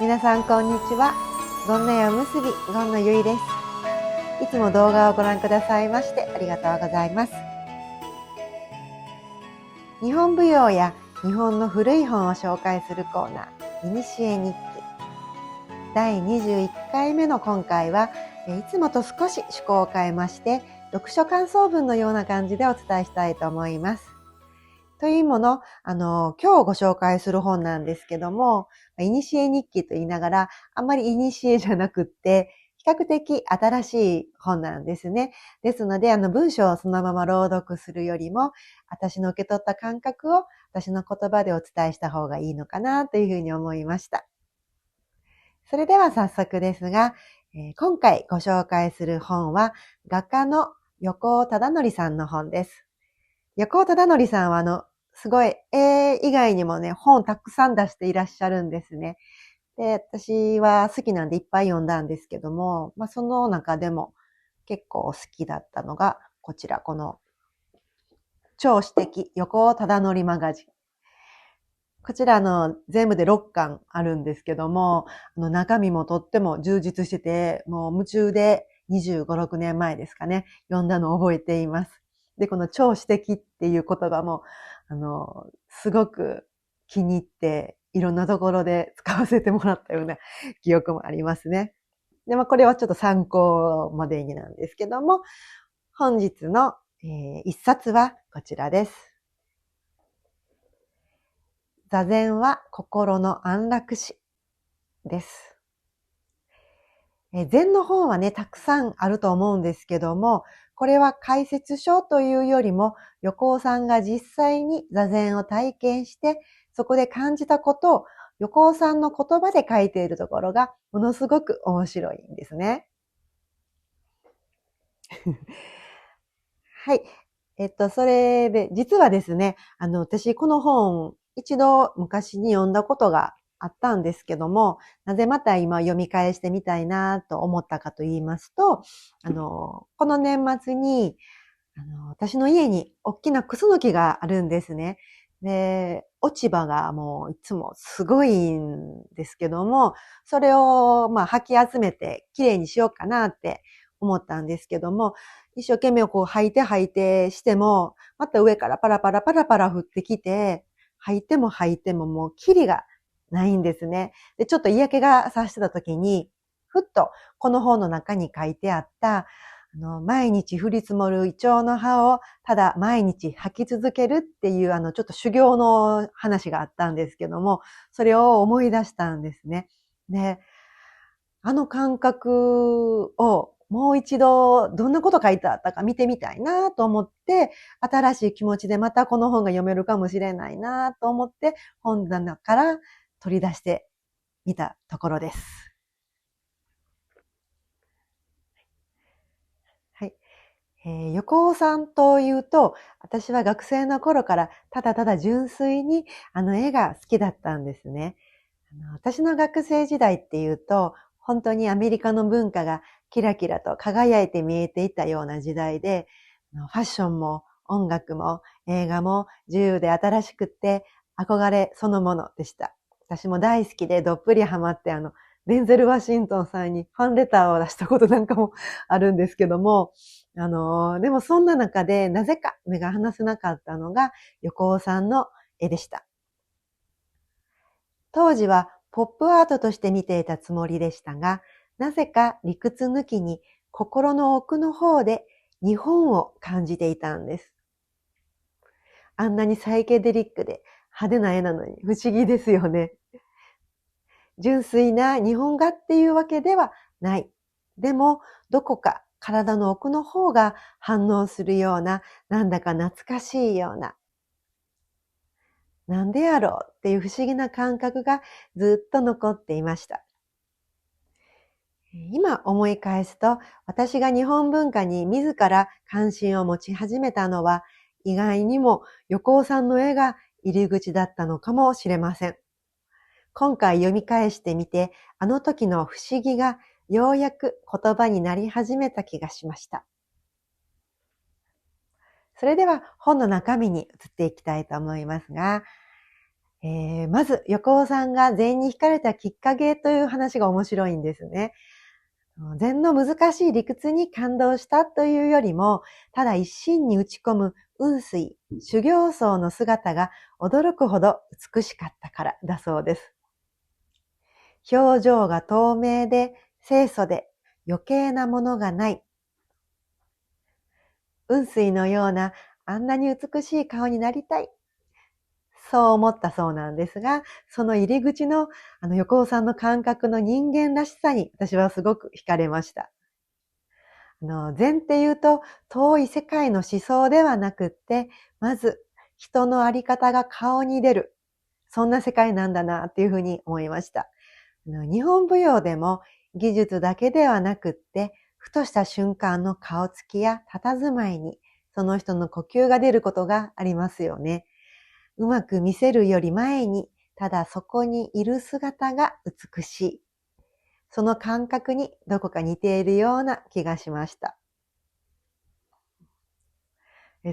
皆さんこんにちは。ゴンナやおむすびゴンのゆいです。いつも動画をご覧くださいましてありがとうございます。日本舞踊や日本の古い本を紹介するコーナー、いにしえ日記。第21回目の今回はいつもと少し趣向を変えまして、読書感想文のような感じでお伝えしたいと思います。というもの、今日ご紹介する本なんですけども、いにしえ日記と言いながら、あんまりいにしえじゃなくって、比較的新しい本なんですね。ですので、文章をそのまま朗読するよりも、私の受け取った感覚を私の言葉でお伝えした方がいいのかなというふうに思いました。それでは早速ですが、今回ご紹介する本は、画家の横尾忠則さんの本です。横尾忠則さんはすごい絵以外にもね、本たくさん出していらっしゃるんですね。で、私は好きなんでいっぱい読んだんですけども、その中でも結構好きだったのが、こちら、この超詩的横尾忠則マガジン。こちら全部で6巻あるんですけども、中身もとっても充実してて、もう夢中で25、6年前ですかね、読んだのを覚えています。で、この超詩的っていう言葉も、すごく気に入って、いろんなところで使わせてもらったような記憶もありますね。で、これはちょっと参考までになんですけども、本日の、一冊はこちらです。座禅は心の安楽死です。禅の本はね、たくさんあると思うんですけども、これは解説書というよりも、横尾さんが実際に座禅を体験して、そこで感じたことを横尾さんの言葉で書いているところが、ものすごく面白いんですね。はい。それで、実はですね、私、この本、一度昔に読んだことがあったんですけども、なぜまた今読み返してみたいなと思ったかと言いますと、この年末に、私の家に大きなクスノキがあるんですね。で、落ち葉がもういつもすごいんですけども、それを掃き集めてきれいにしようかなって思ったんですけども、一生懸命こう吐いてしても、また上からパラパラ降ってきて、吐いてももうキリがないんですね。で、ちょっと嫌気がさしてた時に、ふっとこの本の中に書いてあった、毎日降り積もるイチョウの葉をただ毎日吐き続けるっていうちょっと修行の話があったんですけども、それを思い出したんですね。で、あの感覚をもう一度どんなこと書いてあったか見てみたいなと思って、新しい気持ちでまたこの本が読めるかもしれないなと思って本棚から取り出してみたところです。はい。横尾さんというと、私は学生の頃からただただ純粋に絵が好きだったんですね。私の学生時代っていうと、本当にアメリカの文化がキラキラと輝いて見えていたような時代で、ファッションも音楽も映画も自由で新しくって憧れそのものでした。私も大好きでどっぷりハマってデンゼル・ワシントンさんにファンレターを出したことなんかもあるんですけども、でもそんな中でなぜか目が離せなかったのが横尾さんの絵でした。当時はポップアートとして見ていたつもりでしたが、なぜか理屈抜きに心の奥の方で日本を感じていたんです。あんなにサイケデリックで派手な絵なのに不思議ですよね。純粋な日本画っていうわけではない。でも、どこか体の奥の方が反応するような、なんだか懐かしいような、なんでやろうっていう不思議な感覚がずっと残っていました。今思い返すと、私が日本文化に自ら関心を持ち始めたのは、意外にも横尾さんの絵が入り口だったのかもしれません。今回読み返してみて、あの時の不思議がようやく言葉になり始めた気がしました。それでは本の中身に移っていきたいと思いますが、まず、横尾さんが禅に惹かれたきっかけという話が面白いんですね。禅の難しい理屈に感動したというよりも、ただ一心に打ち込む雲水、修行僧の姿が驚くほど美しかったからだそうです。表情が透明で清楚で余計なものがない。雲水のようなあんなに美しい顔になりたい。そう思ったそうなんですが、その入り口の横尾さんの感覚の人間らしさに私はすごく惹かれました。禅っていうと遠い世界の思想ではなくって、まず人のあり方が顔に出る。そんな世界なんだなっていうふうに思いました。日本舞踊でも技術だけではなくって、ふとした瞬間の顔つきや佇まいにその人の呼吸が出ることがありますよね。うまく見せるより前に、ただそこにいる姿が美しい。その感覚にどこか似ているような気がしました。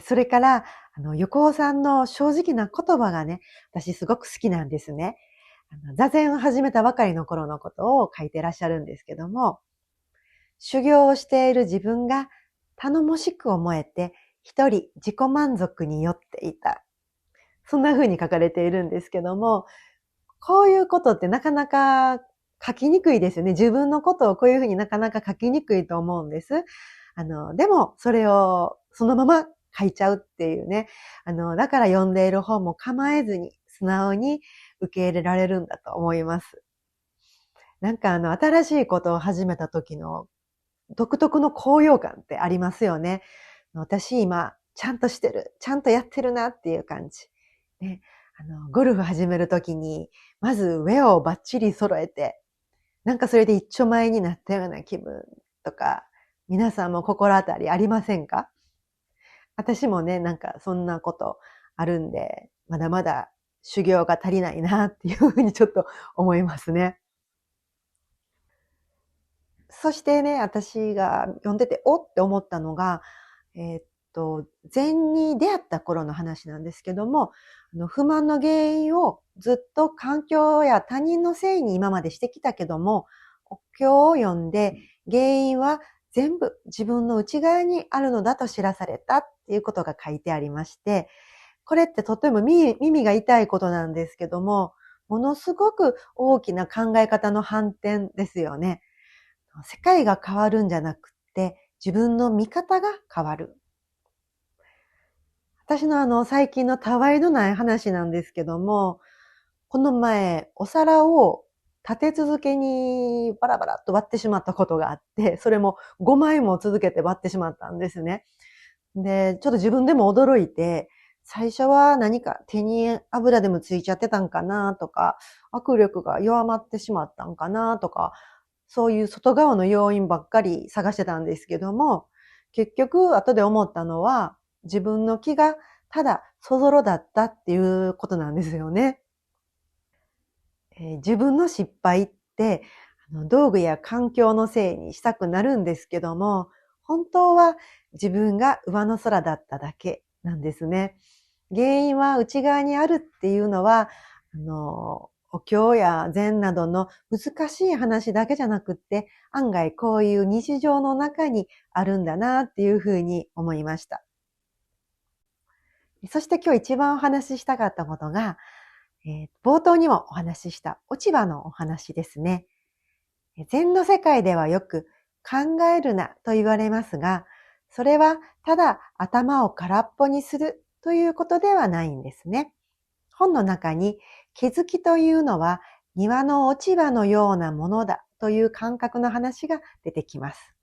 それから、横尾さんの正直な言葉がね、私すごく好きなんですね。座禅を始めたばかりの頃のことを書いてらっしゃるんですけども、修行をしている自分が頼もしく思えて、一人自己満足に酔っていた。そんな風に書かれているんですけども、こういうことってなかなか書きにくいですよね。自分のことをこういう風になかなか書きにくいと思うんです。でもそれをそのまま書いちゃうっていうね。だから読んでいる本も構えずに素直に受け入れられるんだと思います。なんか新しいことを始めた時の独特の高揚感ってありますよね。私今、ちゃんとしてる、ちゃんとやってるなっていう感じ。ね、ゴルフ始めるときに、まずウェアをバッチリ揃えて、なんかそれで一丁前になったような気分とか、皆さんも心当たりありませんか？私もね、なんかそんなことあるんで、まだまだ修行が足りないなっていうふうにちょっと思いますね。そしてね、私が読んでて、おって思ったのが、禅に出会った頃の話なんですけども、不満の原因をずっと環境や他人のせいに今までしてきたけども、お経を読んで、原因は全部自分の内側にあるのだと知らされたっていうことが書いてありまして、これってとても耳が痛いことなんですけども、ものすごく大きな考え方の反転ですよね。世界が変わるんじゃなくって自分の見方が変わる。私の最近のたわいのない話なんですけども、この前お皿を立て続けにバラバラっと割ってしまったことがあって、それも5枚も続けて割ってしまったんですね。で、ちょっと自分でも驚いて、最初は何か手に油でもついちゃってたんかなとか、握力が弱まってしまったんかなとか、そういう外側の要因ばっかり探してたんですけども、結局後で思ったのは、自分の気がただそぞろだったっていうことなんですよね。自分の失敗って道具や環境のせいにしたくなるんですけども、本当は自分が上の空だっただけなんですね。原因は内側にあるっていうのは、お経や禅などの難しい話だけじゃなくって、案外こういう日常の中にあるんだなっていうふうに思いました。そして今日一番お話ししたかったことが、冒頭にもお話しした落ち葉のお話ですね。禅の世界ではよく考えるなと言われますが、それはただ頭を空っぽにするということではないんですね。本の中に気づきというのは庭の落ち葉のようなものだという感覚の話が出てきます。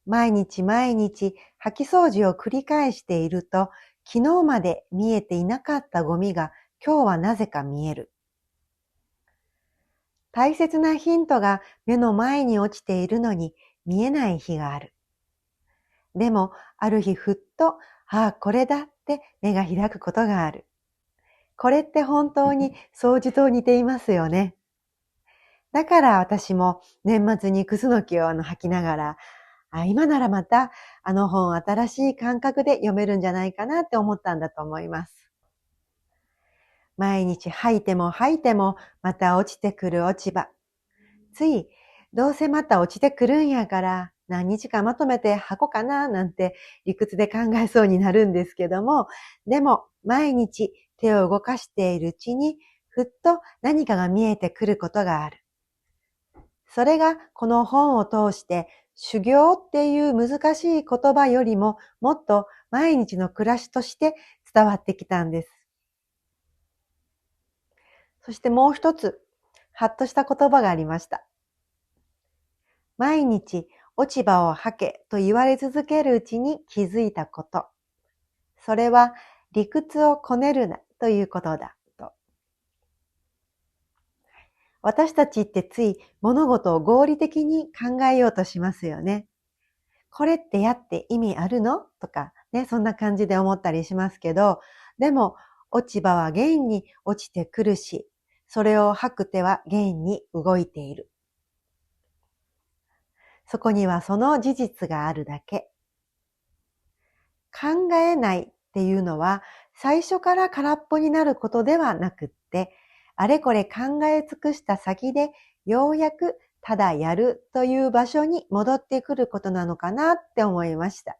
毎日毎日掃き掃除を繰り返していると、昨日まで見えていなかったゴミが今日はなぜか見える。大切なヒントが目の前に落ちているのに見えない日がある。でも、ある日ふっと、ああ、これだって目が開くことがある。これって本当に掃除と似ていますよね。だから私も年末にクスノキを吐きながら、今ならまたあの本新しい感覚で読めるんじゃないかなって思ったんだと思います。毎日吐いても吐いてもまた落ちてくる落ち葉。つい、どうせまた落ちてくるんやから何日かまとめて吐こうかななんて理屈で考えそうになるんですけども、でも毎日手を動かしているうちにふっと何かが見えてくることがある。それがこの本を通して修行っていう難しい言葉よりももっと毎日の暮らしとして伝わってきたんです。そしてもう一つ、ハッとした言葉がありました。毎日落ち葉を吐けと言われ続けるうちに気づいたこと。それは理屈をこねるなということだと。私たちってつい物事を合理的に考えようとしますよね。これってやって意味あるのとかね、そんな感じで思ったりしますけど、でも落ち葉は現に落ちてくるし、それを吐く手は現に動いている。そこにはその事実があるだけ。考えないっていうのは最初から空っぽになることではなくって、あれこれ考え尽くした先でようやくただやるという場所に戻ってくることなのかなって思いました。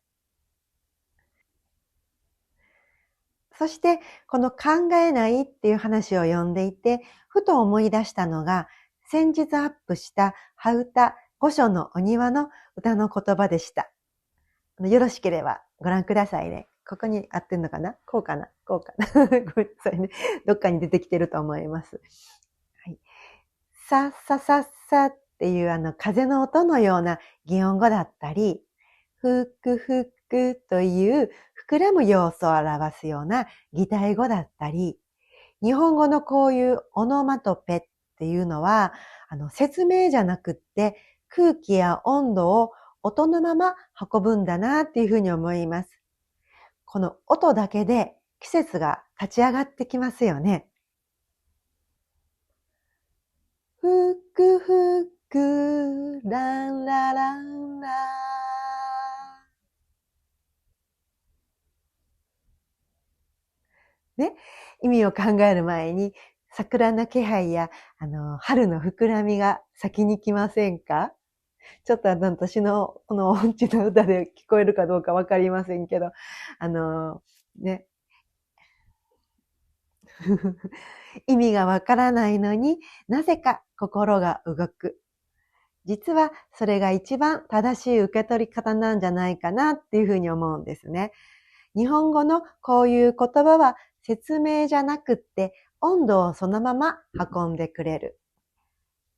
そしてこの考えないっていう話を読んでいて、ふと思い出したのが先日アップした羽歌御所のお庭の歌の言葉でした。よろしければご覧くださいね。ここに合ってんのかな？こうかな？こうかな？ごめんなさいね。どっかに出てきてると思います。はい。さっささっさっていう風の音のような擬音語だったり、ふくふくという膨らむ要素を表すような擬態語だったり、日本語のこういうオノマトペっていうのは、説明じゃなくって空気や温度を音のまま運ぶんだなっていうふうに思います。この音だけで季節が立ち上がってきますよね。ふくふくランラランラね、意味を考える前に桜の気配や春の膨らみが先に来ませんか？ちょっと私のこの音痴の歌で聞こえるかどうかわかりませんけど、ね、意味がわからないのになぜか心が動く。実はそれが一番正しい受け取り方なんじゃないかなっていうふうに思うんですね。日本語のこういう言葉は説明じゃなくって温度をそのまま運んでくれる。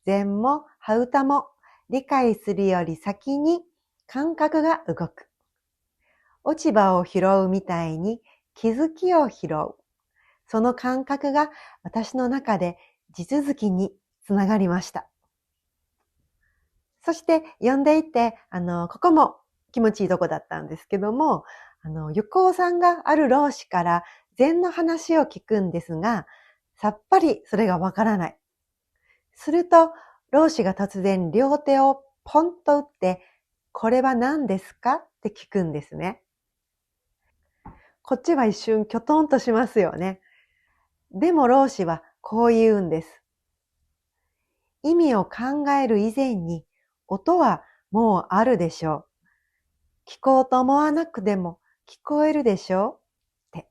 禅も羽歌も理解するより先に感覚が動く。落ち葉を拾うみたいに気づきを拾う。その感覚が私の中で地続きにつながりました。そして読んでいて、ここも気持ちいいとこだったんですけども、横尾さんがある老師から禅の話を聞くんですが、さっぱりそれがわからない。すると、老師が突然両手をポンと打って、これは何ですかって聞くんですね。こっちは一瞬キョトンとしますよね。でも老師はこう言うんです。意味を考える以前に音はもうあるでしょう。聞こうと思わなくても聞こえるでしょうって。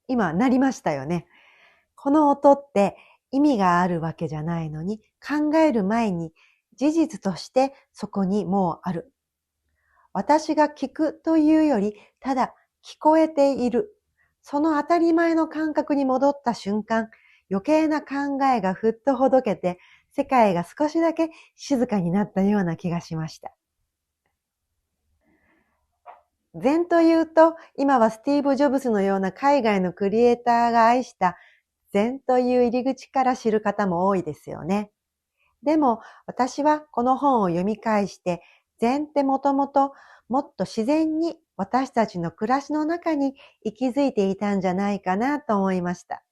今鳴りましたよね。この音って意味があるわけじゃないのに考える前に事実としてそこにもうある。私が聞くというよりただ聞こえている。その当たり前の感覚に戻った瞬間、余計な考えがふっとほどけて世界が少しだけ静かになったような気がしました。禅というと、今はスティーブ・ジョブズのような海外のクリエイターが愛した禅という入り口から知る方も多いですよね。でも私はこの本を読み返して、禅ってもともともっと自然に私たちの暮らしの中に息づいていたんじゃないかなと思いました。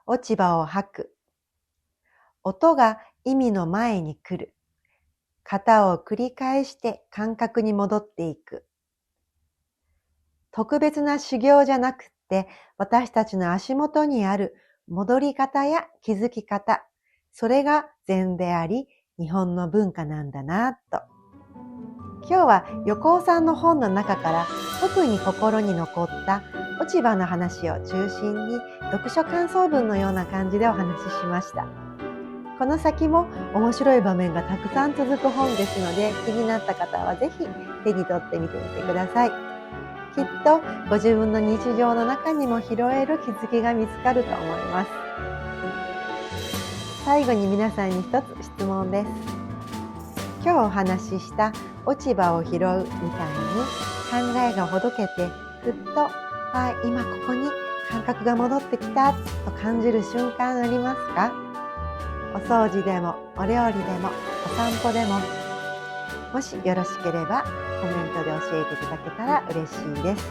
落ち葉を吐く。音が意味の前に来る。型を繰り返して感覚に戻っていく。特別な修行じゃなくって、私たちの足元にある戻り方や気づき方、それが禅であり、日本の文化なんだなと。今日は横尾さんの本の中から特に心に残った落ち葉の話を中心に読書感想文のような感じでお話ししました。この先も面白い場面がたくさん続く本ですので、気になった方はぜひ手に取ってみてみてください。きっとご自分の日常の中にも拾える気づきが見つかると思います。最後に皆さんに一つ質問です。今日お話しした落ち葉を拾うみたいに考えがほどけて、ふっと今ここに感覚が戻ってきたと感じる瞬間ありますか？お掃除でもお料理でもお散歩でも、もしよろしければコメントで教えていただけたら嬉しいです。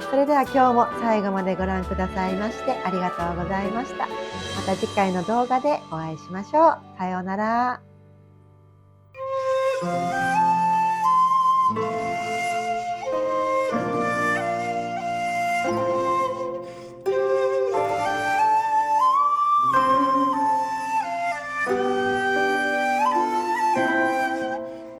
それでは今日も最後までご覧くださいましてありがとうございました。また次回の動画でお会いしましょう。さようなら。